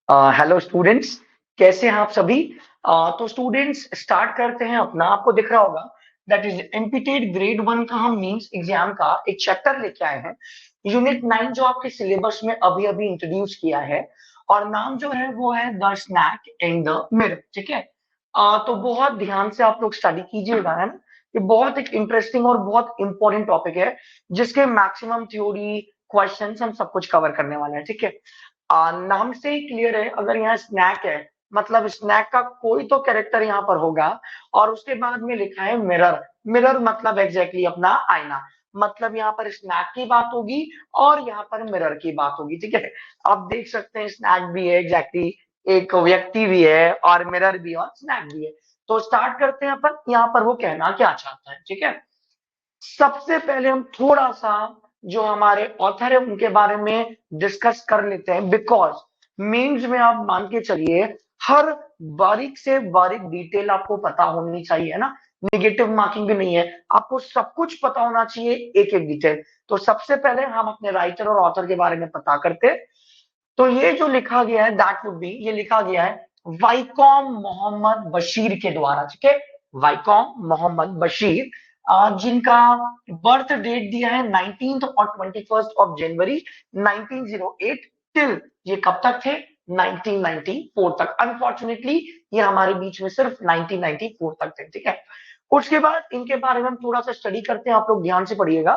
Hello students, कैसे हैं आप सभी। तो स्टूडेंट्स स्टार्ट करते हैं अपना। आपको दिख रहा होगा दैट इज एमपीटेड ग्रेड 1 का हम मींस एग्जाम का एक चैप्टर लेके आए हैं, यूनिट 9, जो आपके सिलेबस में अभी अभी इंट्रोड्यूस किया है। और नाम जो है वो है the snake and the mirror. ठीक है। तो बहुत ध्यान से आप लोग स्टडी कीजिएगा, है ना। ये बहुत एक इंटरेस्टिंग और बहुत इंपॉर्टेंट टॉपिक है, जिसके मैक्सिमम थ्योरी क्वेश्चंस हम सब कुछ कवर करने वाले हैं। ठीक है। नाम से ही क्लियर है, अगर यहाँ स्नैक है मतलब स्नैक का कोई तो कैरेक्टर यहाँ पर होगा। और उसके बाद में लिखा है मिरर। मिरर मतलब एग्जैक्टली अपना आईना। मतलब यहाँ पर स्नैक की बात होगी और यहाँ पर मिरर की बात होगी। ठीक है। आप देख सकते हैं स्नैक भी है एग्जैक्टली, एक व्यक्ति भी है और मिरर भी है और स्नैक भी है। तो स्टार्ट करते हैं अपन, यहाँ पर वो कहना क्या चाहता है। ठीक है। सबसे पहले हम थोड़ा सा जो हमारे ऑथर है उनके बारे में डिस्कस कर लेते हैं, बिकॉज मीम्स में आप मान के चलिए हर बारीक से बारीक डिटेल आपको पता होनी चाहिए, है ना। निगेटिव मार्किंग भी नहीं है, आपको सब कुछ पता होना चाहिए, एक एक डिटेल। तो सबसे पहले हम अपने राइटर और ऑथर के बारे में पता करते हैं। तो ये जो लिखा गया है दैट वुड बी, ये लिखा गया है वाइकॉम मोहम्मद बशीर के द्वारा। ठीक है। वाइकॉम मोहम्मद बशीर, जिनका बर्थ डेट दिया है 19 और 21 जनवरी 1908 टिल, ये कब तक थे 1994 तक। अनफॉर्चुनेटली ये हमारे बीच में सिर्फ 1994 तक थे। ठीक है। उसके बाद इनके बारे में हम थोड़ा सा स्टडी करते हैं, आप लोग ध्यान से पढ़िएगा।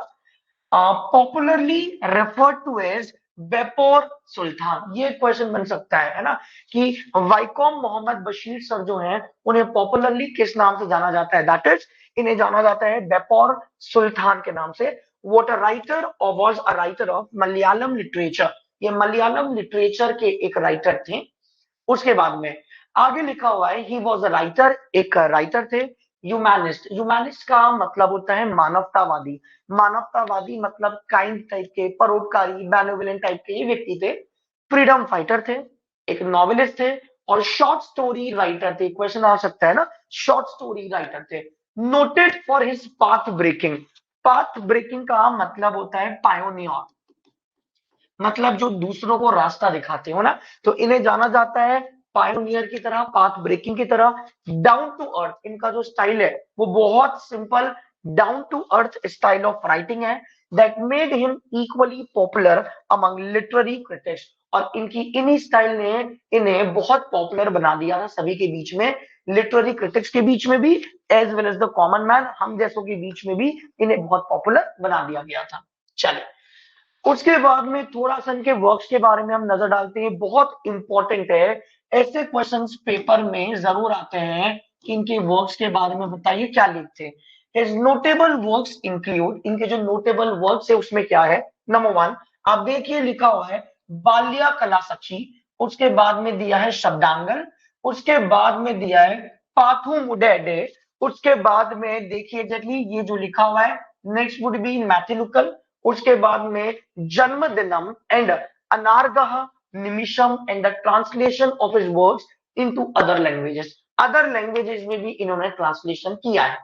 Popularly referred to as Beypore Sultan, ये क्वेश्चन बन सकता है ना, कि वाइकॉम मोहम्मद बशीर सर जो हैं उन्हें पॉपुलरली किस नाम से जाना जाता है, दैट इज इन्हें जाना जाता है बेपोर सुल्तान के नाम से। वॉट अ राइटर और was a writer of Malayalam literature, ये मलयालम लिटरेचर के एक राइटर थे। उसके बाद में आगे लिखा हुआ है ही वॉज अ राइटर, एक राइटर थे। ह्यूमैनिस्ट, ह्यूमैनिस्ट का मतलब होता है मानवतावादी। मानवतावादी मतलब काइंड टाइप के, परोपकारी, बेनेवोलेंट टाइप के ये व्यक्ति थे। फ्रीडम फाइटर थे, एक नॉवेलिस्ट थे और शॉर्ट स्टोरी राइटर थे। क्वेश्चन आ सकता है ना, शॉर्ट स्टोरी राइटर थे। Noted for his path breaking, path breaking का मतलब होता है पायोनियर, मतलब जो दूसरों को रास्ता दिखाते हो ना, तो इन्हें जाना जाता है पायोनियर की तरह, पाथ ब्रेकिंग की तरह। डाउन टू अर्थ इनका जो स्टाइल है वो बहुत simple, down to earth style of writing है, that made him equally popular among literary critics. और इनकी इन्हीं स्टाइल ने इन्हें बहुत पॉपुलर बना दिया था सभी के बीच में, लिटरेरी क्रिटिक्स के बीच में भी, as well as the common man, हम जैसों के बीच में भी इन्हें बहुत पॉपुलर बना दिया गया था। चलिए, उसके बाद में थोड़ा सा इनके वर्क्स के बारे में हम नजर डालते हैं, बहुत इंपॉर्टेंट है। ऐसे क्वेश्चंस पेपर में जरूर आते हैं कि इनके वर्क्स के बारे में बताइए क्या लिखते हैं। हिज नोटेबल वर्क्स इंक्लूड, इनके जो नोटेबल वर्क्स है उसमें क्या है। नंबर 1, आप देखिए लिखा हुआ है बाल्या कला सखी। उसके बाद में दिया है शब्दांगन। उसके बाद में दिया है पाथु मुडेडे। उसके बाद में देखिए एग्जैक्टली ये जो लिखा हुआ है, नेक्स्ट वुड बी मैथिलुकल। उसके बाद में Janmadinam and Anargha Nimisham and the translation of his works into other languages, other languages में भी इन्होंने ट्रांसलेशन किया है।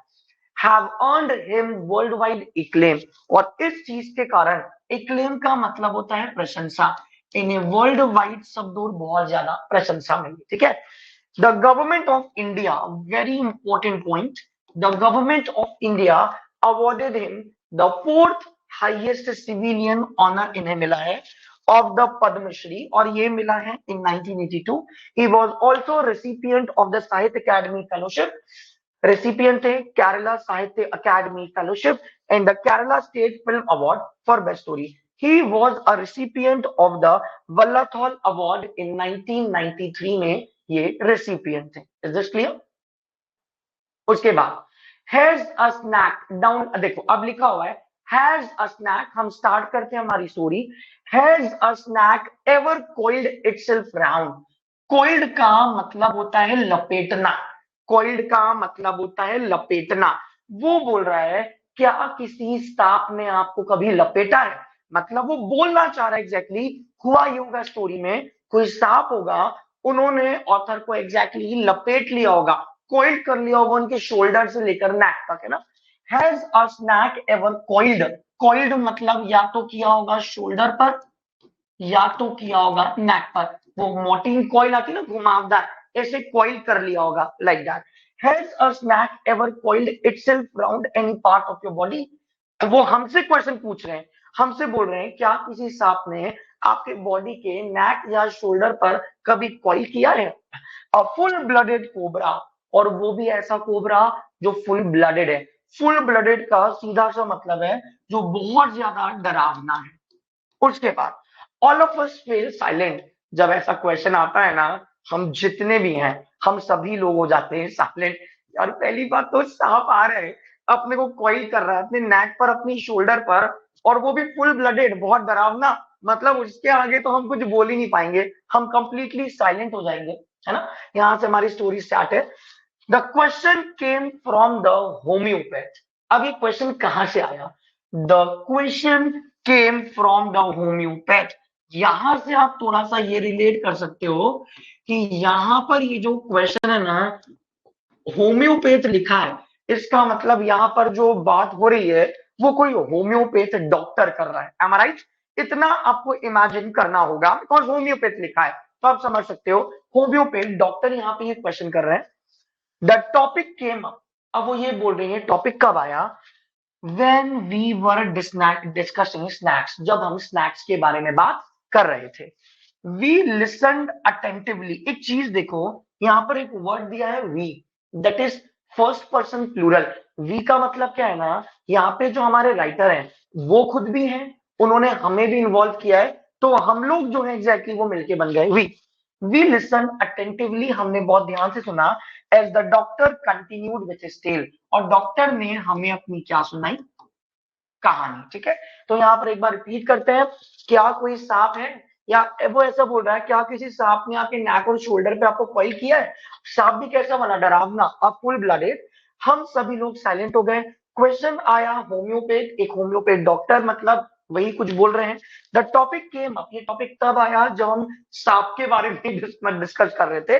Have earned him worldwide acclaim, और इस चीज के कारण, एक्लेम का मतलब होता है प्रशंसा, इन्हें वर्ल्ड वाइड सब दूर बहुत ज्यादा प्रशंसा मिली। ठीक है। The government of India, very important point, the government of India awarded him the fourth highest civilian honour, इन्हें मिला है ऑफ द पद्मश्री, और ये मिला है in 1982। He was also recipient of the Sahitya academy fellowship, recipient थे Kerala Sahitya academy fellowship and the Kerala state film award for best story. He was a recipient of the Vallathol award in 1993 में, ये रेसिपिएंट थे। Is this clear. उसके बाद has a snack down, देखो अब लिखा हुआ है हैज अ स्नैक, हम स्टार्ट करते हैं हमारी story. Has a snake ever coiled itself round, coiled का मतलब होता है लपेटना, कोइल्ड का मतलब होता है लपेटना। वो बोल रहा है क्या किसी सांप ने आपको कभी लपेटा है, मतलब वो बोलना चाह रहा है एग्जैक्टली हुआ ये होगा स्टोरी में, कोई सांप होगा, उन्होंने ऑथर को एग्जैक्टली लपेट लिया होगा, कोइल्ड कर लिया होगा उनके शोल्डर से लेकर नेक तक, है ना। Has a snake ever coiled, coiled मतलब या तो किया होगा शोल्डर पर या तो किया होगा नेक पर। वो मोटी कॉइल आती है ना घुमावदार, ऐसे कॉइल कर लिया होगा like that. Has a snake ever coiled itself round any part of your body? वो हमसे क्वेश्चन पूछ रहे हैं, हमसे बोल रहे हैं क्या किसी सांप ने आपके बॉडी के नेक या शोल्डर पर कभी कॉइल किया है? अ फुल ब्लडेड कोबरा, और वो भी ऐसा कोबरा जो फुल ब्लडेड है। फुल ब्लडेड का सीधा सा मतलब है जो बहुत ज्यादा डरावना है। उसके बाद all of us fail silent. जब ऐसा क्वेश्चन आता है ना, हम जितने भी हैं हम सभी लोग हो जाते हैं साइलेंट। यार पहली बात तो सांप आ रहा है, अपने को कॉइल कर रहा है अपने नेक पर, अपनी शोल्डर पर, और वो भी फुल ब्लडेड, बहुत डरावना। मतलब उसके आगे तो हम कुछ बोल ही नहीं पाएंगे, हम कंप्लीटली साइलेंट हो जाएंगे, है ना। यहाँ से हमारी स्टोरी स्टार्ट है। The question came from the homeopath. अब ये क्वेश्चन कहां से आया? The question came from the homeopath. यहां से आप थोड़ा सा ये रिलेट कर सकते हो कि यहां पर ये जो क्वेश्चन है ना, होम्योपैथ लिखा है, इसका मतलब यहाँ पर जो बात हो रही है वो कोई होम्योपैथ डॉक्टर कर रहा है। M I right? इतना आपको इमेजिन करना होगा, बिकॉज होम्योपैथ लिखा है तो आप समझ सकते हो होम्योपैथ डॉक्टर यहाँ पे ये क्वेश्चन कर रहे हैं। The topic came up. अब वो ये बोल रही है टॉपिक कब आया? When we were discussing snacks, जब हम स्नैक्स के बारे में बात कर रहे थे। We listened attentively। एक चीज देखो, यहाँ पर एक वर्ड दिया है we, that is first person plural. we का मतलब क्या है ना, यहाँ पे जो हमारे राइटर हैं वो खुद भी हैं, उन्होंने हमें भी इन्वॉल्व किया है, तो हम लोग जो है एग्जैक्टली वो मिलके बन गए we listen attentively, हमने बहुत ध्यान से सुना। as the doctor continued with his tale, और डॉक्टर ने हमें अपनी क्या सुनाई? कहानी। ठीक है, तो यहाँ पर एक बार रिपीट करते हैं। क्या कोई सांप है, या वो ऐसा बोल रहा है क्या किसी सांप ने आपके नेक और शोल्डर पे आपको कॉइल किया है? सांप भी कैसा बना, डरावना, अब फुल ब्लडेड। हम सभी लोग साइलेंट हो गए। क्वेश्चन आया होम्योपैथ, एक होम्योपैथ डॉक्टर, मतलब वही कुछ बोल रहे हैं। द टॉपिक केम अप, ये टॉपिक तब आया जब हम सांप के बारे में डिस्कस कर रहे थे।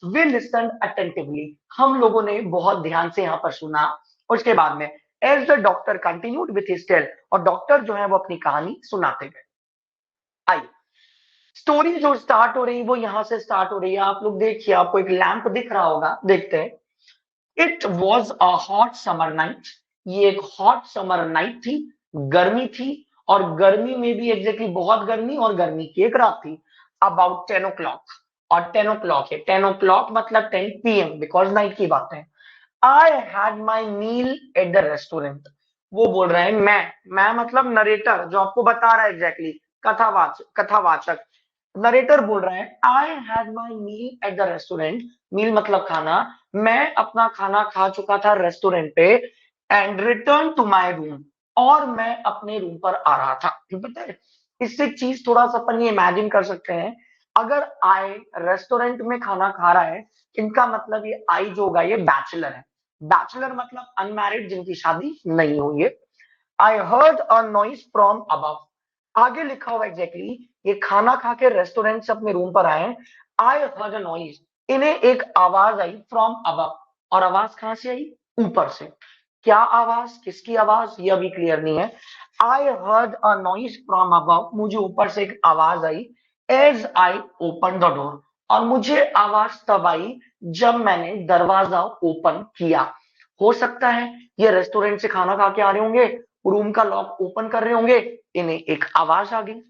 वी लिसन अटेंटिवली, हम लोगों ने बहुत ध्यान से यहाँ पर सुना। उसके बाद में as the doctor continued with his tale, और डॉक्टर जो है वो अपनी कहानी सुनाते गए। आइए, स्टोरी जो स्टार्ट हो रही है वो यहां से स्टार्ट हो रही है। आप लोग देखिए, आपको एक लैंप दिख रहा होगा, देखते हैं। It was a hot summer night. ये एक हॉट समर नाइट थी, गर्मी थी, और गर्मी में भी एग्जैक्टली बहुत गर्मी, और गर्मी की एक रात थी। अबाउट 10 o'clock, और 10 o'clock है, 10 o'clock मतलब 10 PM, बिकॉज नाइट की बात है। I had my meal at the restaurant. वो बोल रहे हैं मैं मतलब नरेटर जो आपको बता रहा है एग्जैक्टली, कथावाचक। नरेटर बोल रहे हैं I had my meal at the restaurant. Meal मतलब खाना। मैं अपना खाना खा चुका था रेस्टोरेंट पे, and return to my room, और मैं अपने रूम पर आ रहा था। पता है, इससे एक चीज थोड़ा सा अपन ये इमेजिन कर सकते हैं। अगर आई रेस्टोरेंट में खाना खा रहा है, इनका मतलब ये आई जो होगा ये बैचलर है। बैचलर मतलब अनमैरिड, जिनकी शादी नहीं हुई है। I heard a noise from above. आगे लिखा हुआ एग्जैक्टली, ये खाना खा के रेस्टोरेंट से अपने रूम पर आए। आई हर्ड अ नॉइज, इन्हें एक आवाज आई फ्रॉम अबव, और आवाज कहां से आई? ऊपर से। क्या आवाज, किसकी आवाज, ये अभी क्लियर नहीं है। I heard a noise from above, मुझे ऊपर से एक आवाज आई। As I open the door, और मुझे आवाज तब आई जब मैंने दरवाजा ओपन किया। हो सकता है ये रेस्टोरेंट से खाना खा के आ रहे होंगे, रूम का लॉक ओपन कर रहे होंगे, इन्हें एक आवाज आ गई।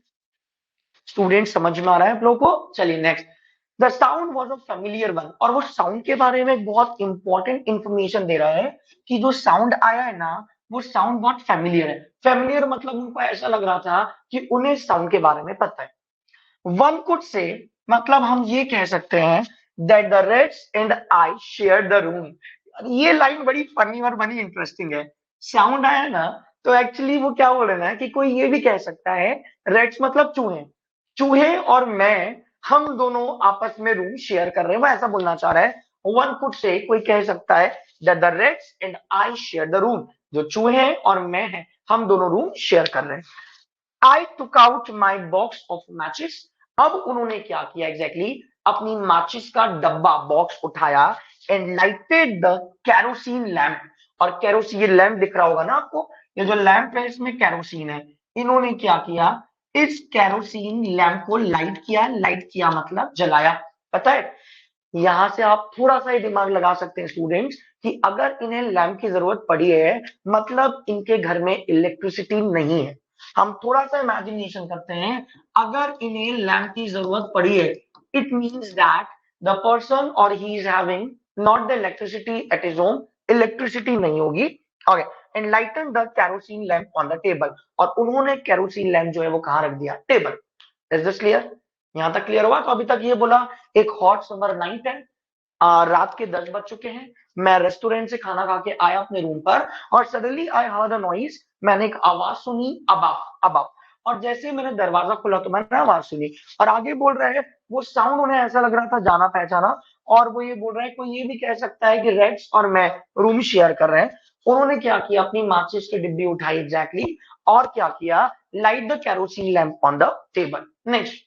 स्टूडेंट समझ में आ रहा है आप लोगों को? चलिए next. The sound was a familiar one, और वो साउंड के बारे में बहुत इंपॉर्टेंट इंफॉर्मेशन दे रहा है कि जो साउंड आया है ना, वो साउंड बहुत फेमिलियर है। फेमिलियर मतलब उनको ऐसा लग रहा था कि उन्हें साउंड के बारे में पता है। वन कुड से मतलब हम ये कह सकते हैं that the Reds and I share the room. ये लाइन बड़ी फनी और बड़ी इंटरेस्टिंग है। साउंड आया ना, तो एक्चुअली वो क्या बोल रहे हैं कि कोई ये भी कह सकता है, रेड्स मतलब चूहे, चूहे और मैं, हम दोनों आपस में रूम शेयर कर रहे हैं, वो ऐसा बोलना चाह रहा है। वन कुड से, कोई कह सकता है that the Reds and I share the room, जो चूहे हैं और मैं हैं, हम दोनों रूम शेयर कर रहे हैं। I took out my box of matches. अब उन्होंने क्या किया एग्जैक्टली, अपनी माचिस का डब्बा बॉक्स उठाया, and lighted the kerosene lamp. और कैरोसिन, ये लैम्प दिख रहा होगा ना आपको, ये जो लैम्प है इसमें कैरोसिन है। इन्होंने क्या किया, इस कैरोसिन लैंप को लाइट किया मतलब जलाया। पता है, यहां से आप थोड़ा सा ही दिमाग लगा सकते हैं स्टूडेंट्स कि अगर इन्हें लैंप की जरूरत पड़ी है मतलब इनके घर में इलेक्ट्रिसिटी नहीं है। हम थोड़ा सा इमेजिनेशन करते हैं, अगर इन्हें लैंप की जरूरत पड़ी है, it means that the person और he is having not the electricity at his home, electricity नहीं होगी। Okay, enlighten the kerosene lamp on the table, और उन्होंने कैरोसिन लैंप जो है वो कहां रख दिया, टेबल। Is this clear? यहां तक क्लियर हुआ? तो अभी तक ये बोला एक हॉट समर नाइट है, रात के 10 बज चुके हैं, मैं रेस्टोरेंट से खाना खा के आया अपने रूम पर, और suddenly I heard a noise, मैंने एक आवाज सुनी, अबाव अबाव। और जैसे ही मैंने दरवाजा खोला तो मैंने आवाज सुनी, और आगे बोल रहे हैं वो साउंड उन्हें ऐसा लग रहा था जाना पहचाना, और वो ये बोल रहे हैं कोई ये भी कह सकता है कि रेड्स और मैं रूम शेयर कर रहे हैं। उन्होंने क्या किया, अपनी माचिस की डिब्बी उठाई एग्जैक्टली, और क्या किया, light the kerosene lamp on the table. Next,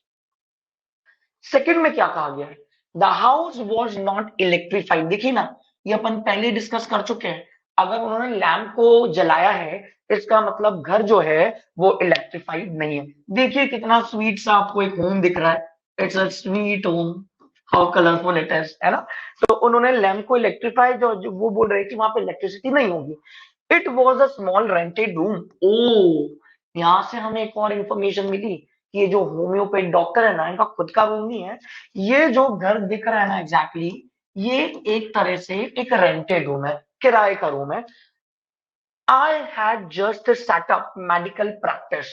second में क्या कहा गया है, the house was not electrified. देखिए ना, ये अपन पहले डिस्कस कर चुके हैं, अगर उन्होंने लैंप को जलाया है इसका मतलब घर जो है वो इलेक्ट्रीफाइड नहीं है। देखिए कितना स्वीट सा आपको एक होम दिख रहा है, it's a sweet home, how colourful it is, है ना। तो उन्होंने लैंप को इलेक्ट्रीफाई, जो वो बोल रहे हैं कि वहां पे इलेक्ट्रिसिटी नहीं होगी। It was a small rented room. Oh, यहां से हमें एक और इंफॉर्मेशन मिली, ये जो होम्योपैथ डॉक्टर है ना, इनका खुद का रूम नहीं है, ये जो घर दिख रहा है ना एग्जैक्टली, ये एक तरह से एक रेंटेड रूम है, किराए का रूम है। I had just setup medical practice,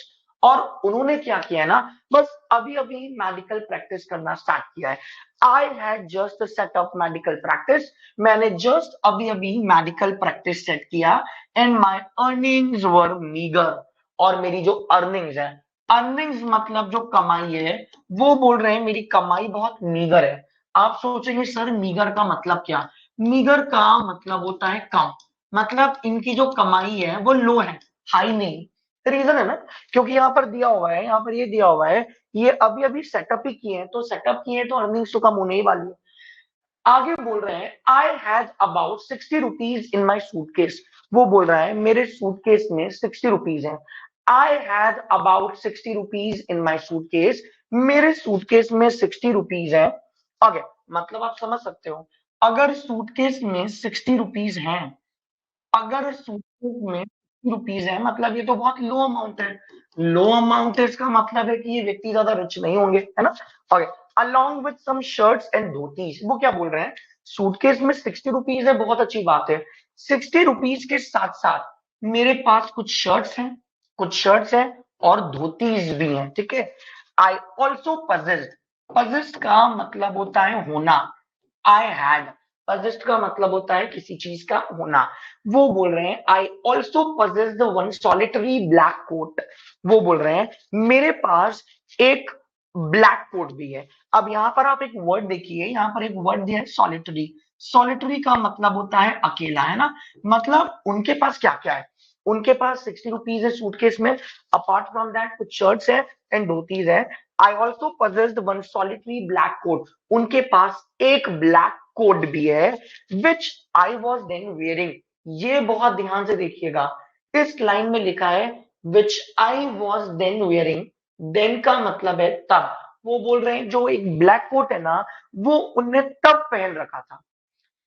और उन्होंने क्या किया है ना, बस अभी अभी मेडिकल प्रैक्टिस करना स्टार्ट किया है। I had just setup medical practice, मैंने जस्ट अभी अभी मेडिकल प्रैक्टिस सेट किया, and my earnings were meagre, और मेरी जो अर्निंग्स है, अर्निंग्स मतलब जो कमाई है, वो बोल रहे हैं मेरी कमाई बहुत मीगर है। आप सोचेंगे सर मीगर का मतलब क्या, मीगर का मतलब होता है कम, मतलब इनकी जो कमाई है वो लो है, हाई नहीं। रीजन है ना, क्योंकि यहाँ पर दिया हुआ है, यहाँ पर ये दिया हुआ है, ये अभी अभी सेटअप ही किए हैं, तो सेटअप किए हैं तो अर्निंग्स तो कम होने ही वाली है। आगे बोल रहे हैं I had about 60 rupees in my suitcase, वो बोल रहा है मेरे सूटकेस में 60 रुपीज है। I had about 60 rupees in my suitcase, मेरे सूटकेस में 60 रुपीज है। ओके, मतलब आप समझ सकते हो, अगर सूटकेस में 60 रुपीज हैं, अगर सूटकेस में 60 रुपीज है मतलब ये तो बहुत लो अमाउंट है। लो अमाउंट है इसका मतलब है कि ये व्यक्ति ज्यादा रिच नहीं होंगे, है ना। Okay, along with some shirts and dhotis, वो क्या बोल रहे हैं, सूटकेस में 60 रुपीज है, बहुत अच्छी बात है। 60 रुपीज के साथ साथ मेरे पास कुछ शर्ट्स हैं और धोतीज भी हैं, ठीक है। आई ऑल्सो पजेस्ड, पजेस्ड का मतलब होता है होना, आई हैड, पजेस्ड का मतलब होता है किसी चीज का होना। वो बोल रहे हैं I also possess the one solitary black coat, वो बोल रहे हैं मेरे पास एक ब्लैक कोट भी है। अब यहाँ पर आप एक वर्ड देखिए, यहाँ पर एक वर्ड दिया है सॉलिटरी। सॉलिटरी का मतलब होता है अकेला, है ना। मतलब उनके पास क्या क्या है, उनके पास 60 रुपीज है सूटकेस में, अपार्ट फ्रॉम दैट कुछ शर्ट्स है एंड धोतीज है। I also possessed one solitary black coat, उनके पास एक ब्लैक कोट भी है, which I was then wearing. ये बहुत ध्यान से देखिएगा, इस लाइन में लिखा है which I was then wearing, then का मतलब है तब। वो बोल रहे हैं जो एक ब्लैक कोट है ना, वो उनने तब पहन रखा था।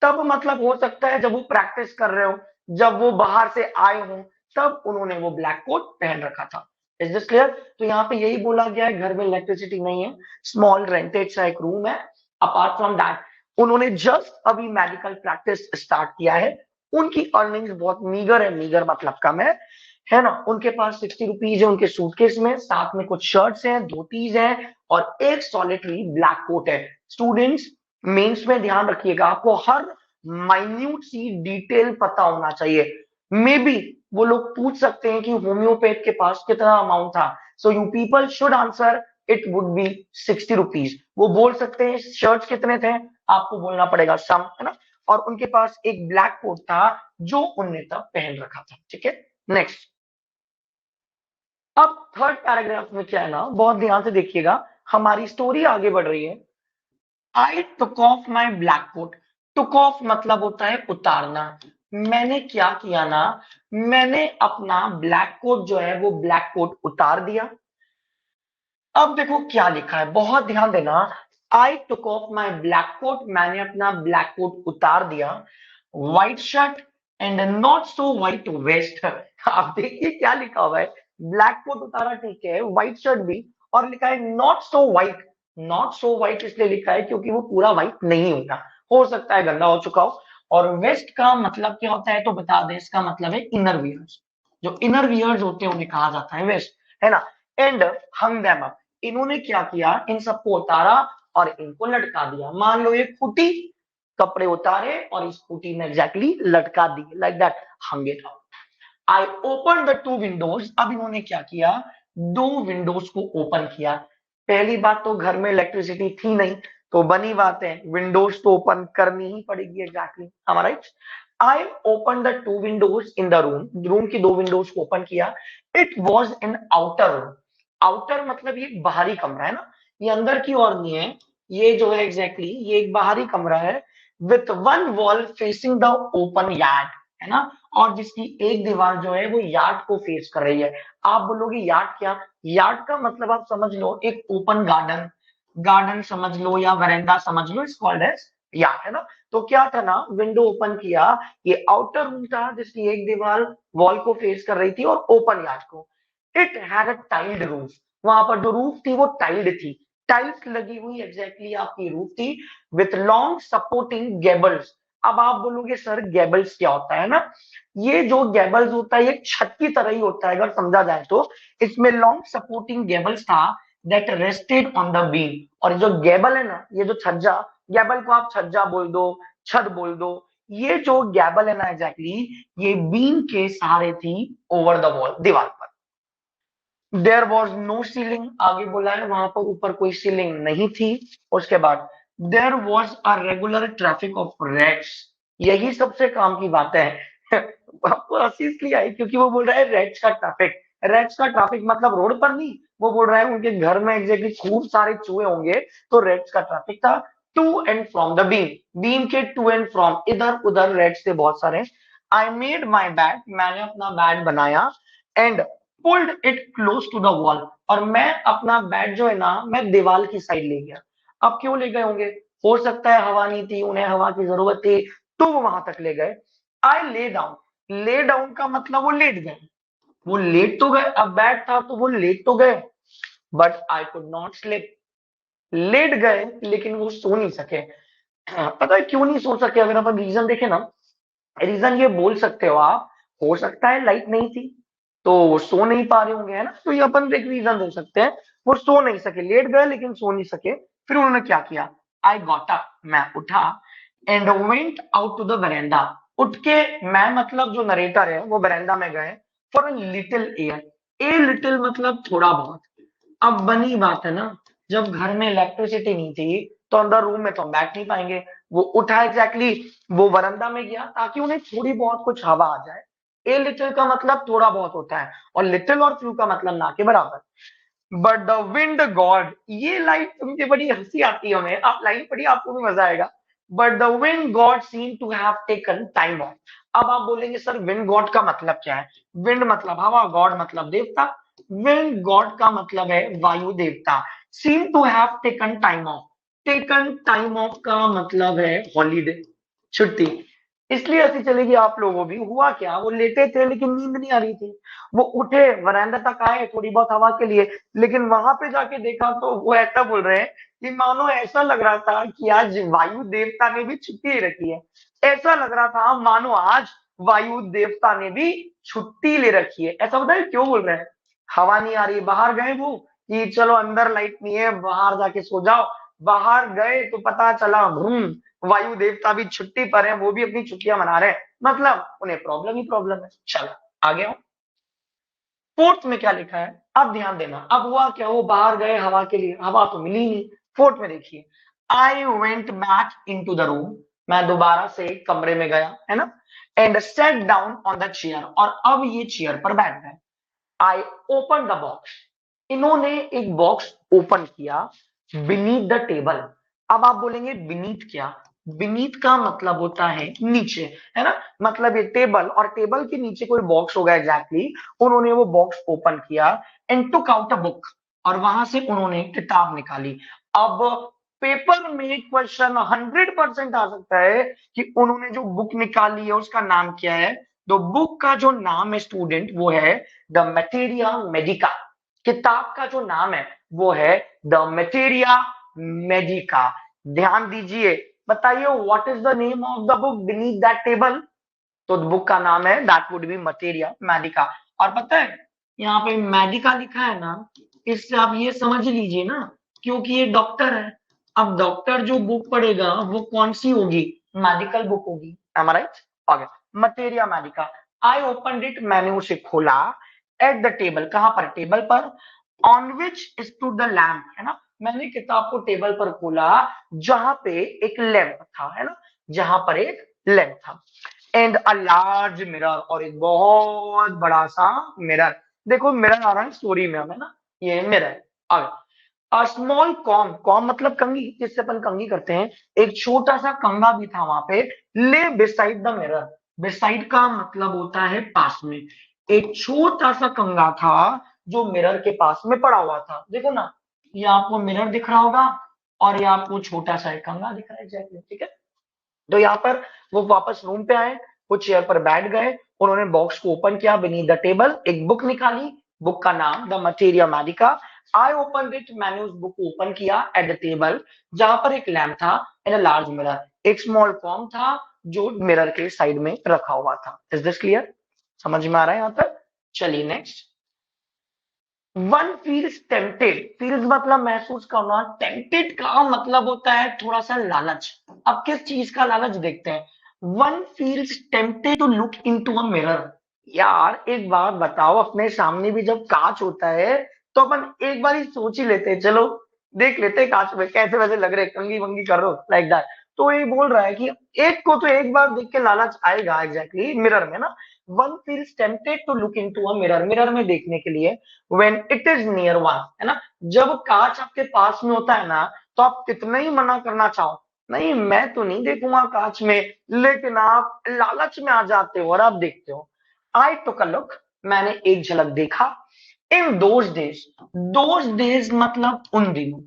तब मतलब हो सकता है जब वो प्रैक्टिस कर रहे हो, जब वो बाहर से आए हो, तब उन्होंने वो ब्लैक कोट पहन रखा था। Is this clear? तो यहाँ पे यही बोला गया है, घर में इलेक्ट्रिसिटी नहीं है, स्मॉल रेंटेड सा एक रूम है, अपार्ट फ्रॉम दैट उन्होंने जस्ट अभी मेडिकल प्रैक्टिस स्टार्ट किया है, उनकी अर्निंग्स बहुत मीगर है, मीगर मतलब कम है ना। उनके पास 60 रुपीज है उनके सूटकेस में, साथ में कुछ शर्ट्स हैं, धोतीज हैं, और एक सॉलिटरी ब्लैक कोट है। स्टूडेंट्स, मेंस में ध्यान रखिएगा, आपको हर माइन्यूट सी डिटेल पता होना चाहिए। मे बी वो लोग पूछ सकते हैं कि होम्योपैथ के पास कितना अमाउंट था, so you people should answer it would be 60 rupees. वो बोल सकते हैं शर्ट्स कितने थे, आपको बोलना पड़ेगा सम, है ना। और उनके पास एक ब्लैक कोट था जो उनने तब पहन रखा था, ठीक है। नेक्स्ट, अब थर्ड पैराग्राफ में क्या है ना, बहुत ध्यान से देखिएगा, हमारी स्टोरी आगे बढ़ रही है। I took off my black coat, took off मतलब होता है उतारना। मैंने क्या किया ना, मैंने अपना ब्लैक कोट जो है वो ब्लैक कोट उतार दिया। अब देखो क्या लिखा है, बहुत ध्यान देना। I took off my black coat, मैंने अपना ब्लैक कोट उतार दिया। White shirt and not so white vest. आप देखिए क्या लिखा हुआ है, ब्लैक कोट उतारा ठीक है, व्हाइट शर्ट भी, और लिखा है not so white. Not so white इसलिए लिखा है क्योंकि वो पूरा व्हाइट नहीं होगा, हो सकता है गंदा हो चुका हो। और वेस्ट का मतलब क्या होता है तो बता दें, इसका मतलब है इनर वियर्स। जो इनर वियर्स होते हैं उन्हें कहा जाता है वेस्ट, है ना। एंड हंग देम अप, इन्होंने क्या किया, इन सबको उतारा और इनको लटका दिया। मान लो ये खूटी, कपड़े उतारे और इस खूटी में एग्जैक्टली लटका दिए, like that, hung it up. I open the two Windows, अब इन्होंने क्या किया, दो विंडोज को ओपन किया। पहली बात तो घर में इलेक्ट्रिसिटी थी नहीं, तो बनी बात है विंडोज तो ओपन करनी ही पड़ेगी, एग्जैक्टली, हमारा right. I open the two Windows in the room, room की दो विंडोज को ओपन किया। It was in outer room, outer मतलब ये बाहरी कमरा है ना, ये अंदर की ओर नहीं है, ये जो है एग्जैक्टली ये एक बाहरी कमरा है। With one wall facing the open yard, है ना, और जिसकी एक दीवार जो है वो यार्ड को फेस कर रही है। आप बोलोगे यार्ड क्या, यार्ड का मतलब आप समझ लो एक ओपन गार्डन, गार्डन समझ लो या वरेंडा समझ लो, इस कॉल्ड एज यार्ड, है ना। तो क्या था ना, विंडो ओपन किया, ये आउटर रूम था जिसकी एक दीवार वॉल को फेस कर रही थी और ओपन यार्ड को। It had a tiled roof, वहां पर जो रूफ थी वो टाइल्ड थी, टाइल्स लगी हुई एग्जैक्टली आपकी रूफ थी, विथ लॉन्ग सपोर्टिंग गेबल्स। अब आप बोलोगे सर गेबल्स क्या होता है ना, ये जो गेबल्स होता है ये छत की तरह ही होता है अगर समझा जाए तो। इसमें लॉन्ग सपोर्टिंग गेबल्स था that rested on the beam, और जो गेबल है ना, ये जो छज्जा, गेबल को आप छज्जा बोल दो, छत बोल दो, ये जो गेबल है ना एग्जैक्टली ये बीम के सहारे थी ओवर द वॉल, दीवार पर। देयर वॉज नो सीलिंग, आगे बोला है वहां पर ऊपर कोई सीलिंग नहीं थी। उसके बाद there was a regular traffic of rats, यही सबसे काम की बात है। आपको हंसी इसलिए आई क्योंकि वो बोल रहा है रेड्स का ट्रैफिक, रेड्स का ट्रैफिक मतलब रोड पर नहीं, वो बोल रहा है उनके घर में एग्जैक्टली खूब सारे चूहे होंगे, तो रेड्स का ट्रैफिक था। To and from the beam, beam के टू एंड फ्रॉम, इधर उधर रेड्स थे बहुत सारे। आई मेड माई बैड, मैंने अपना बैड बनाया। And pulled it close to the wall, और मैं अपना बैट जो है ना मैं दीवार की साइड ले गया। अब क्यों ले गए होंगे, हो सकता है हवा नहीं थी, उन्हें हवा की जरूरत थी, तो वो वहां तक ले गए। आई ले डाउन, ले डाउन का मतलब वो लेट गए, वो लेट तो गए, अब बैट था तो वो लेट तो गए, but I could not sleep, लेट गए लेकिन वो सो नहीं सके। पता है क्यों नहीं सो सके, अगर अपन रीजन देखें ना, रीजन ये बोल सकते हो आप, हो सकता है लाइट नहीं थी तो वो सो नहीं पा रहे होंगे, है ना, तो ये अपन एक रीजन दे सकते हैं, वो सो नहीं सके, लेट गए लेकिन सो नहीं सके। फिर उन्होंने क्या किया, आई गॉट अप, मैं उठा, and went out to the veranda, उठ के, मैं मतलब जो नरेटर है वो वेरेंडा में गए for a little air, a little मतलब थोड़ा बहुत। अब बनी बात है ना, जब घर में इलेक्ट्रिसिटी नहीं थी तो अंदर रूम में तो हम बैठ नहीं पाएंगे, वो उठा एग्जैक्टली, वो वरंदा में गया ताकि उन्हें थोड़ी बहुत कुछ हवा आ जाए। ए लिटिल का मतलब थोड़ा बहुत होता है, और लिटिल और फ्यू का मतलब ना के बराबर। बट द विंड गॉड, ये लाइन सुन के बड़ी हंसी आती है हमें, आप लाइन पढ़िए आपको भी मजा आएगा। But the wind god seem to have taken time off. अब आप बोलेंगे सर विंड गॉड का मतलब क्या है, विंड मतलब हवा, गॉड मतलब देवता, विंड गॉड का मतलब है वायु देवता। Seem to have taken time off, taken time off का मतलब है हॉलीडे, छुट्टी। इसलिए ऐसी चलेगी आप लोगों भी, हुआ क्या, वो लेटे थे लेकिन नींद नहीं आ रही थी, वो उठे वरांडा तक आए थोड़ी बहुत हवा के लिए, लेकिन वहां पे जाके देखा तो वो ऐसा बोल रहे हैं कि मानो ऐसा लग रहा था कि आज वायु देवता ने भी छुट्टी रखी है, ऐसा लग रहा था मानो आज वायु देवता ने भी छुट्टी ले रखी है। ऐसा बताए क्यों बोल रहे हैं, हवा नहीं आ रही, बाहर गए वो कि चलो अंदर लाइट नहीं है बाहर जाके सो जाओ, बाहर गए तो पता चला वायु देवता भी छुट्टी पर है, वो भी अपनी छुट्टियां मना रहे हैं, मतलब उन्हें प्रॉब्लम ही प्रॉब्लम है। चलो आगे आओ, फोर्थ में क्या लिखा है, अब ध्यान देना, अब हुआ क्या, वो बाहर गए हवा के लिए, हवा तो मिली नहीं। फोर्थ में देखिए, I went back in to the room, मैं दोबारा से कमरे में गया, है ना, and sat down on the chair, और अब ये चेयर पर बैठ गए। आई ओपन द बॉक्स, इन्होंने एक बॉक्स ओपन किया बीनीथ द टेबल। अब आप बोलेंगे बीनीथ क्या, बीनीथ का मतलब होता है नीचे, है ना, मतलब ये टेबल, और टेबल के नीचे कोई बॉक्स होगा एग्जैक्टली। उन्होंने वो बॉक्स ओपन किया and took out a book, और वहां से उन्होंने किताब निकाली। अब पेपर में क्वेश्चन 100% आ सकता है कि उन्होंने जो बुक निकाली है उसका नाम क्या है। तो बुक का जो नाम है स्टूडेंट वो है द मैटेरिया मेडिका। किताब का जो नाम है वो है द मैटेरिया मेडिका। ध्यान दीजिए, बताइए what is the name of the book beneath that table. तो बुक का नाम है that would be materia Medica. और पता है यहाँ पे मेडिका लिखा है ना, इससे आप ये समझ लीजिए ना, क्योंकि ये डॉक्टर है। अब डॉक्टर जो बुक पढ़ेगा वो कौन सी होगी, मेडिकल बुक होगी। Am I right. Okay, materia medica. I open it, मैंने उसे खोला। एट द टेबल, कहां पर, टेबल पर। On which stood the lamp, है ना, मैंने किताब को टेबल पर खोला जहां पे एक लैंप था, है ना, जहां पर एक लैंप था। एंड अ लार्ज मिरर, और एक बहुत बड़ा सा मिरर। देखो मिरर आ रहा है स्टोरी में, है ना, ये mirror. A small com, com मतलब कंघी, जिससे अपन कंघी करते हैं। एक छोटा सा कंघा भी था वहां पे। ले बिसाइड द मिरर, बिसाइड का मतलब होता है पास में। एक छोटा सा कंघा था जो मिरर के पास में पड़ा हुआ था। देखो ना, ये आपको मिरर दिख रहा होगा और ये आपको छोटा सा एक कंघा दिख रहा है एग्जैक्टली, ठीक है। तो यहाँ पर वो वापस रूम पे आए, वो चेयर पर बैठ गए, उन्होंने बॉक्स को ओपन किया, beneath द टेबल एक बुक निकाली, बुक का नाम the materia medica. I open it, मैंने उस बुक को ओपन किया एट द टेबल जहां पर एक लैम्प था एंड अ लार्ज मिरर। एक स्मॉल फॉर्म था जो मिरर के साइड में रखा हुआ था। इज दिस क्लियर, समझ में आ रहा है यहाँ तक। चलिए next. One feels tempted, feels मतलब महसूस करना, टेम्पटेड का मतलब होता है थोड़ा सा लालच। अब किस चीज का लालच देखते हैं। One feels tempted to look into a mirror. यार एक बात बताओ, अपने सामने भी जब कांच होता है तो अपन एक बार ही सोच ही लेते हैं, चलो देख लेते हैं कांच में कैसे वैसे लग रहे, कंगी वंगी कर रहे हो लाइक दैट। तो ये बोल रहा है कि एक को तो एक बार देख के लालच आएगा एग्जैक्टली मिरर में ना। One feels tempted to look into a mirror, mirror में देखने के लिए। when it is near one, है ना, जब कांच आपके पास में होता है ना, तो आप कितना ही मना करना चाहो, नहीं मैं तो नहीं देखूंगा कांच में, लेकिन आप लालच में आ जाते हो और आप देखते हो। आई टुक अ लुक, मैंने एक झलक देखा। इन दोज डेज मतलब उन दिनों,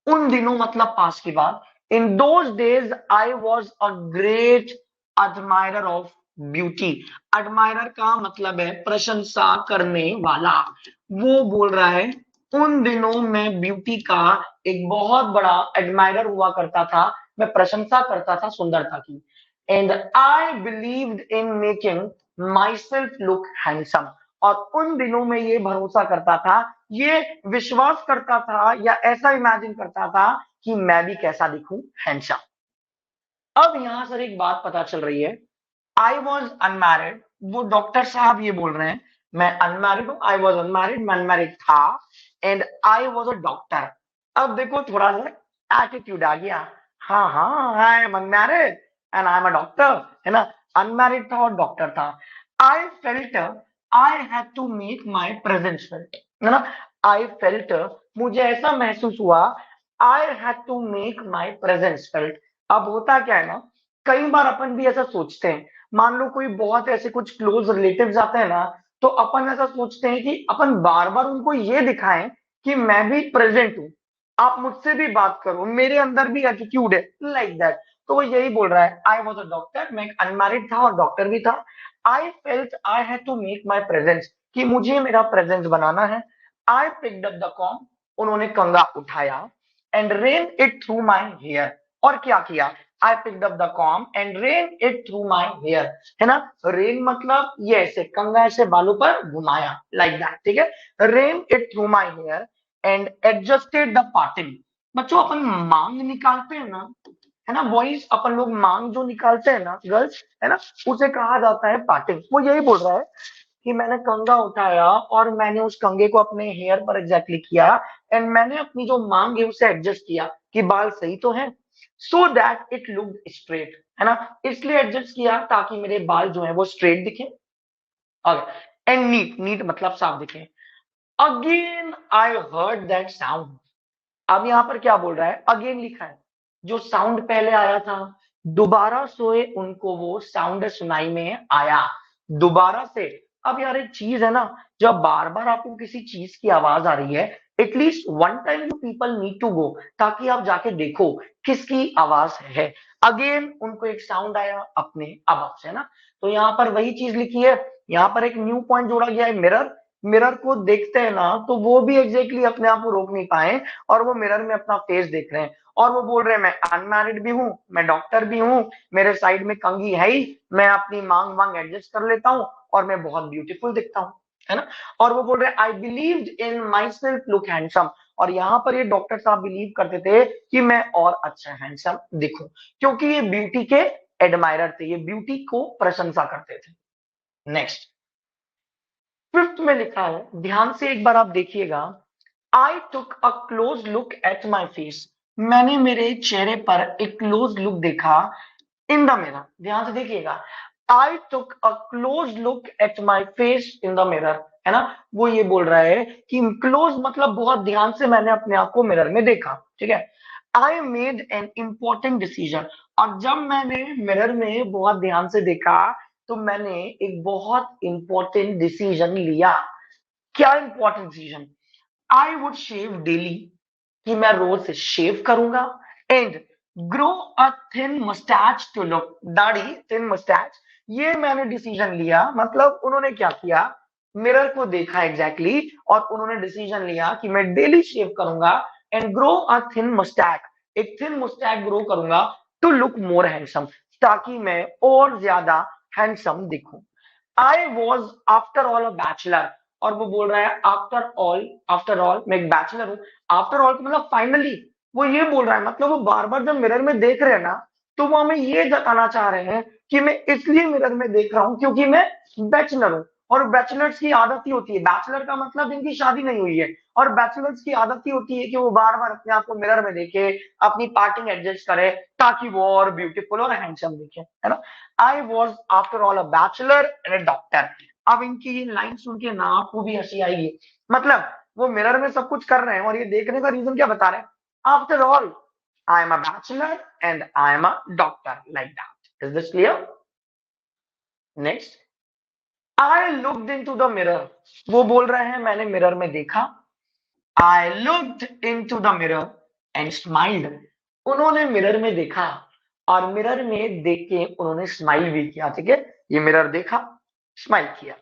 उन दिनों मतलब पास की बात। In those days I was a great admirer of beauty. admirer का मतलब है प्रशंसा करने वाला। वो बोल रहा है उन दिनों में ब्यूटी का एक बहुत बड़ा एडमायरर हुआ करता था, मैं प्रशंसा करता था सुंदरता की। And I believed in making my self look handsome, और उन दिनों में ये भरोसा करता था, ये विश्वास करता था या ऐसा इमेजिन करता था कि मैं भी कैसा दिखूं, हैंडसम। अब यहां सर एक बात पता चल रही है, आई वॉज अनमैरिड, वो डॉक्टर साहब ये बोल रहे हैं मैं अनमैरिड हूं, आई वॉज अनमैरिड, मैं अनमैरिड था। And I was a doctor. अब देखो थोड़ा सा एटीट्यूड आ गया, हाँ हाँ I am unmarried and I am a doctor, है ना, अनमैरिड था और डॉक्टर था। I felt I had to make my presence felt, है ना, आई फेल्ट मुझे ऐसा महसूस हुआ, आई had to make my presence felt. अब होता क्या है ना, कई बार अपन भी ऐसा सोचते हैं, मान लो कोई बहुत ऐसे कुछ क्लोज रिलेटिव्स आते हैं ना, तो अपन ऐसा सोचते हैं कि अपन बार बार उनको ये दिखाएं कि मैं भी प्रेजेंट हूं, आप मुझसे भी बात करो, मेरे अंदर भी एटीट्यूड है लाइक दैट। तो वो यही बोल रहा है, आई वॉज अ डॉक्टर, मैं एक अनमैरिड था और डॉक्टर भी था। I felt I had to make my presence, कि मुझे मेरा प्रेजेंस बनाना है। I picked up the comb, उन्होंने कंगा उठाया, and ran it through my hair, और क्या किया, I picked up the comb and ran it through my hair, है ना, रेन मतलब ये ऐसे कंघा ऐसे बालों पर घुमाया लाइक दैट, ठीक है। Ran it through my hair and adjusted the parting. बच्चों अपन मांग निकालते हैं ना, है ना, वॉइस अपन लोग मांग जो निकालते हैं ना गर्ल्स, है ना, उसे कहा जाता है पार्टिंग। वो यही बोल रहा है कि मैंने कंघा उठाया और मैंने उस कंघे को अपने हेयर पर एग्जैक्टली किया, एंड मैंने अपनी जो मांग है उसे एडजस्ट किया कि बाल सही तो है, so that it look straight, है ना, इसलिए एडजस्ट किया ताकि मेरे बाल जो है वो स्ट्रेट दिखे। और एंड नीट, नीट मतलब साफ दिखे। Again I heard that sound. अब यहां पर क्या बोल रहा है, अगेन लिखा है, जो साउंड पहले आया था, दोबारा सोए उनको वो साउंड सुनाई में आया, दोबारा से। अब यार एक चीज है ना, जब बार बार आपको किसी चीज की आवाज आ रही है, at least one time you people need to go, ताकि आप जाके देखो किसकी आवाज है। अगेन उनको एक साउंड आया अपने अब से ना, तो यहाँ पर वही चीज लिखी है। यहाँ पर एक न्यू पॉइंट जोड़ा गया है, मिरर। मिरर को देखते हैं ना तो वो भी एग्जैक्टली अपने आप को रोक नहीं पाए, और वो मिरर में अपना फेस देख रहे हैं, और वो बोल रहे हैं मैं अनमैरिड भी हूँ, मैं डॉक्टर भी हूँ, मेरे साइड में कंघी है ही, मैं अपनी मांग वांग एडजस्ट कर लेता हूँ, और मैं बहुत ब्यूटीफुल दिखता हूँ, है ना। और वो बोल रहे हैं आई believed in my self look handsome, और यहाँ पर ये डॉक्टर साहब बिलीव करते थे कि मैं और अच्छा हैंडसम दिखूं, क्योंकि ये ब्यूटी के एडमायरर थे, ये ब्यूटी को प्रशंसा करते थे। नेक्स्ट, फिफ्थ में लिखा है, ध्यान से एक बार आप देखिएगा, I took a close look at my face, मैंने मेरे चेहरे पर एक क्लोज लुक देखा इन द मिरर। ध्यान से देखिएगा, I took a close look at my face in the mirror, है ना। वो ये बोल रहा है कि क्लोज मतलब बहुत ध्यान से मैंने अपने आप को मिरर में देखा, ठीक है। I made an important decision, और जब मैंने मिरर में बहुत ध्यान से देखा तो मैंने एक बहुत इंपॉर्टेंट डिसीजन लिया। क्या important decision? I would shave daily, कि मैं रोज शेव करूंगा, and grow a thin moustache to look, दाढ़ी थिन मस्टैच, ये मैंने डिसीजन लिया। मतलब उन्होंने क्या किया, मिरर को देखा एग्जैक्टली और उन्होंने डिसीजन लिया कि मैं डेली शेव करूंगा and grow a thin moustache, एक थिन मस्टैच ग्रो करूंगा टू लुक मोर हैंडसम, ताकि मैं और ज्यादा हैंडसम दिखूं। I was after all a bachelor, और वो बोल रहा है आफ्टर ऑल मैं एक बैचलर हूं। आफ्टर ऑल मतलब फाइनली, वो ये बोल रहा है, मतलब वो बार बार जब मिरर में देख रहे हैं ना, तो वो हमें ये जताना चाह रहे हैं कि मैं इसलिए मिरर में देख रहा हूं क्योंकि मैं बैचलर हूं। और बैचलर्स की आदत ही होती है, बैचलर का मतलब इनकी शादी नहीं हुई है, और बैचलर्स की आदत ही होती है कि वो बार बार अपने आप को मिरर में देखे, अपनी पार्टिंग एडजस्ट करे, ताकि वो और ब्यूटीफुल और हैंडसम दिखे, है ना। आई was after all a bachelor and a doctor. अब इनकी ये लाइन सुन के ना आपको भी हंसी आएगी, मतलब वो मिरर में सब कुछ कर रहे हैं और ये देखने का रीजन क्या बता रहे हैं, after all I am a bachelor and I am a doctor, like that. Is this clear? Next, I looked in to the mirror, वो बोल रहे हैं मैंने मिरर में देखा। I looked in to the mirror and smiled, उन्होंने mirror में देखा और मिरर में देख के उन्होंने स्माइल भी किया, ठीक है। ये मिरर देखा, स्माइल किया।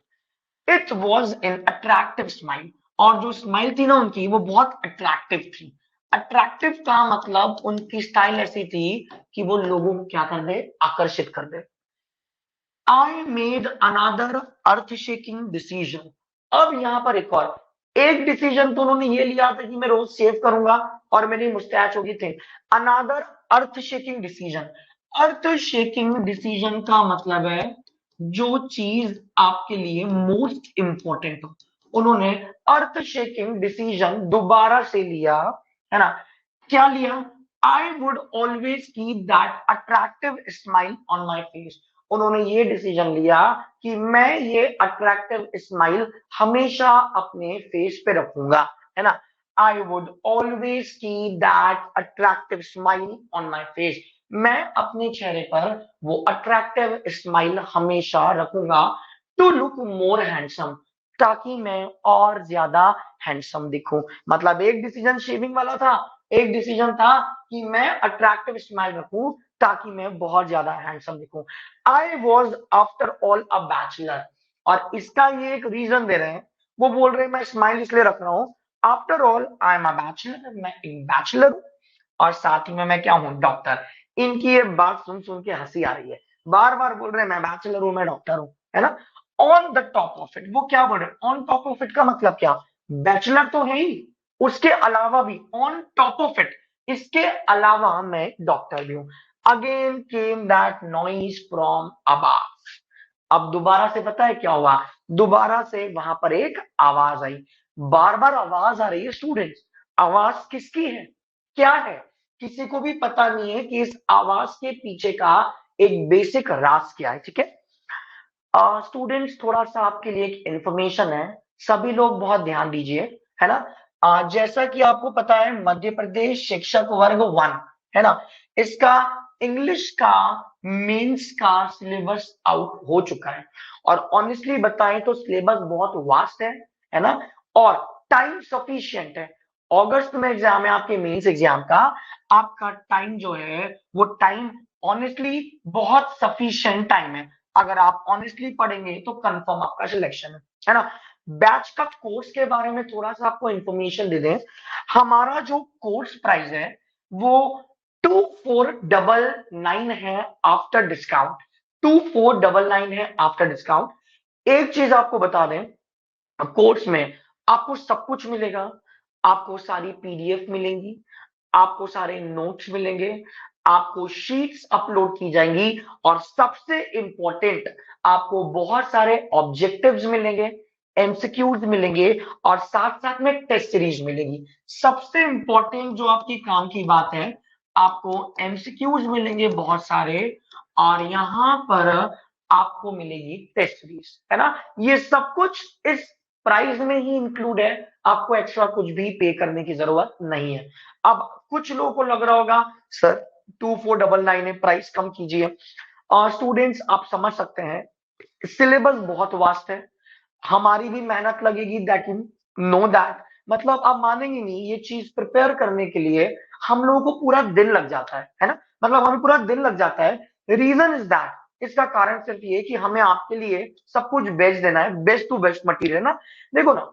It was an attractive smile, और जो स्माइल थी ना उनकी, वो बहुत अट्रैक्टिव थी। अट्रैक्टिव का मतलब उनकी स्टाइल ऐसी थी कि वो लोगों को क्या कर दे, आकर्षित कर दे। I made another earth shaking decision, अब यहां पर एक डिसीजन तो उन्होंने ये लिया था कि मैं रोज शेव करूंगा और मेरी मुस्टैच होगी थी। अनदर अर्थ शेकिंग डिसीजन, अर्थ शेकिंग डिसीजन का मतलब है जो चीज आपके लिए मोस्ट इंपॉर्टेंट हो, उन्होंने अर्थ शेकिंग डिसीजन दोबारा से लिया, है ना। क्या लिया? I would always keep that attractive smile on my face, उन्होंने ये डिसीजन लिया कि मैं ये अट्रैक्टिव स्माइल हमेशा अपने फेस पे रखूंगा, है ना। I would always keep that attractive smile on my face, मैं अपने चेहरे पर वो अट्रैक्टिव स्माइल हमेशा रखूंगा टू लुक मोर हैंडसम, ताकि मैं और ज्यादा हैंडसम दिखूं। मतलब एक डिसीजन शेविंग वाला था, एक डिसीजन था कि मैं अट्रैक्टिव स्माइल रखूं ताकि मैं बहुत ज्यादा हैंडसम दिखूं। I was after all a bachelor, और इसका ये एक रीजन दे रहे हैं, वो बोल रहे हैं मैं स्माइल इसलिए रख रहा हूं, after all I am a bachelor, मैं एक बैचलर हूं, और साथ ही में मैं क्या हूं, डॉक्टर। इनकी ये बात सुन सुन के हंसी आ रही है, बार बार बोल रहे हैं मैं बैचलर हूं, मैं डॉक्टर हूं, है ना। On the top of it, वो क्या बोल रहे हैं, ऑन टॉप ऑफ इट का मतलब क्या, बैचलर तो है ही, उसके अलावा भी ऑन टॉप ऑफ इट, इसके अलावा मैं डॉक्टर भी हूं। Again came that noise from above, अब दोबारा से पता है क्या हुआ, दोबारा से वहां पर एक आवाज आई। बार बार आवाज आ रही है स्टूडेंट्स, आवाज किसकी है, क्या है, किसी को भी पता नहीं है कि इस आवाज के पीछे का एक बेसिक राज क्या है, ठीक है। स्टूडेंट्स थोड़ा सा आपके लिए एक इंफॉर्मेशन है, सभी लोग बहुत ध्यान दीजिए, है ना। जैसा कि आपको पता है मध्य प्रदेश शिक्षक वर्ग 1, है ना, इसका इंग्लिश का मेंस का सिलेबस आउट हो चुका है और ऑनेस्टली बताएं तो सिलेबस बहुत वास्ट है ना, और टाइम सफिशिएंट है। अगस्त में एग्जाम है आपके मेंस एग्जाम का, आपका टाइम जो है वो टाइम ऑनेस्टली बहुत सफिशिएंट टाइम है। अगर आप ऑनेस्टली पढ़ेंगे तो कंफर्म आपका सिलेक्शन है ना। बैच का कोर्स के बारे में थोड़ा सा आपको इंफॉर्मेशन दे दें। हमारा जो कोर्स प्राइस है वो 2499 है आफ्टर डिस्काउंट, 2499 है आफ्टर डिस्काउंट। एक चीज आपको बता दें, कोर्स में आपको सब कुछ मिलेगा। आपको सारी पीडीएफ मिलेंगी, आपको सारे नोट्स मिलेंगे, आपको शीट्स अपलोड की जाएंगी और सबसे इंपॉर्टेंट आपको बहुत सारे ऑब्जेक्टिव्स मिलेंगे, एमसीक्यूज मिलेंगे और साथ साथ में टेस्ट सीरीज मिलेगी। सबसे इंपॉर्टेंट जो आपकी काम की बात है, आपको एमसीक्यूज मिलेंगे बहुत सारे और यहां पर आपको मिलेगी टेस्ट सीरीज, है ना। ये सब कुछ इस प्राइस में ही इंक्लूड है, आपको एक्स्ट्रा कुछ भी पे करने की जरूरत नहीं है। अब कुछ लोगों को लग रहा होगा सर 2499 है, प्राइस कम कीजिए। और स्टूडेंट्स आप समझ सकते हैं सिलेबस बहुत वास्ट है, हमारी भी मेहनत लगेगी, दैट यू नो दैट। मतलब आप मानेंगे नहीं, ये चीज प्रिपेयर करने के लिए हम लोगों को पूरा दिन लग जाता है ना, मतलब हमें पूरा दिन लग जाता है। रीजन इज दैट, इसका कारण सिर्फ ये कि हमें आपके लिए सब कुछ बेच देना है, बेस्ट टू बेस्ट मटेरियल ना। देखो ना,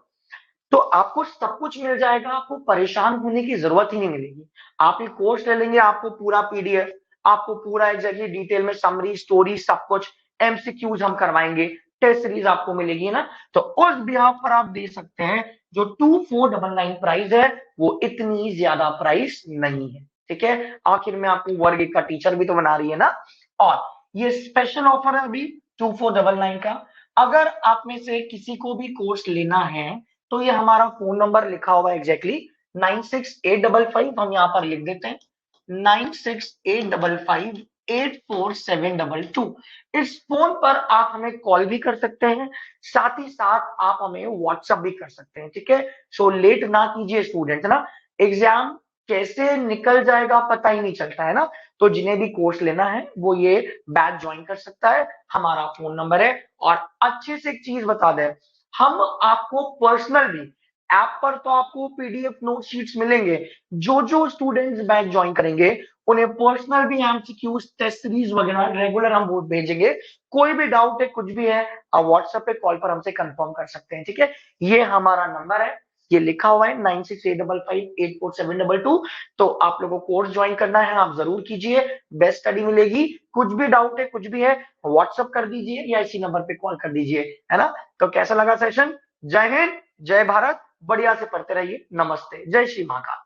तो आपको सब कुछ मिल जाएगा, आपको परेशान होने की जरूरत ही नहीं मिलेगी। आप ये कोर्स ले लेंगे, आपको पूरा पीडीएफ, आपको पूरा एग्जैक्टली डिटेल में समरी स्टोरी सब कुछ, एमसीक्यूज हम करवाएंगे, टेस्ट सीरीज आपको मिलेगी ना। तो उस बिहाफ पर आप दे सकते हैं जो 2499 प्राइस है वो इतनी ज्यादा प्राइस नहीं है, ठीक है। आखिर में आपको वर्ग एक का टीचर भी तो बना रही है ना। और ये स्पेशल ऑफर है अभी 2499 का। अगर आप में से किसी को भी कोर्स लेना है तो ये हमारा फोन नंबर लिखा हुआ है एग्जैक्टली 968555, हम यहाँ पर लिख देते हैं 9685584722। इस फोन पर आप हमें कॉल भी कर सकते हैं, साथ ही साथ आप हमें व्हाट्सएप भी कर सकते हैं, ठीक है। सो लेट ना कीजिए स्टूडेंट, ना एग्जाम कैसे निकल जाएगा पता ही नहीं चलता है ना। तो जिन्हें भी कोर्स लेना है वो ये बैच ज्वाइन कर सकता है, हमारा फोन नंबर है। और अच्छे से एक चीज बता दें, हम आपको पर्सनल भी ऐप पर तो आपको पीडीएफ नोट शीट्स मिलेंगे, जो जो स्टूडेंट्स बैच ज्वाइन करेंगे उन्हें पर्सनल भी एमसीक्यूज टेस्ट सीरीज वगैरह रेगुलर हम वो भेजेंगे। कोई भी डाउट है कुछ भी है आप व्हाट्सएप पे कॉल पर हमसे कंफर्म कर सकते हैं, ठीक है। ये हमारा नंबर है, ये लिखा हुआ है 9685584722। तो आप लोगों को कोर्स ज्वाइन करना है आप जरूर कीजिए, बेस्ट स्टडी मिलेगी। कुछ भी डाउट है कुछ भी है व्हाट्सएप कर दीजिए या इसी नंबर पे कॉल कर दीजिए, है ना। तो कैसा लगा सेशन? जय हिंद, जय भारत, बढ़िया से पढ़ते रहिए, नमस्ते, जय श्री महाकाल।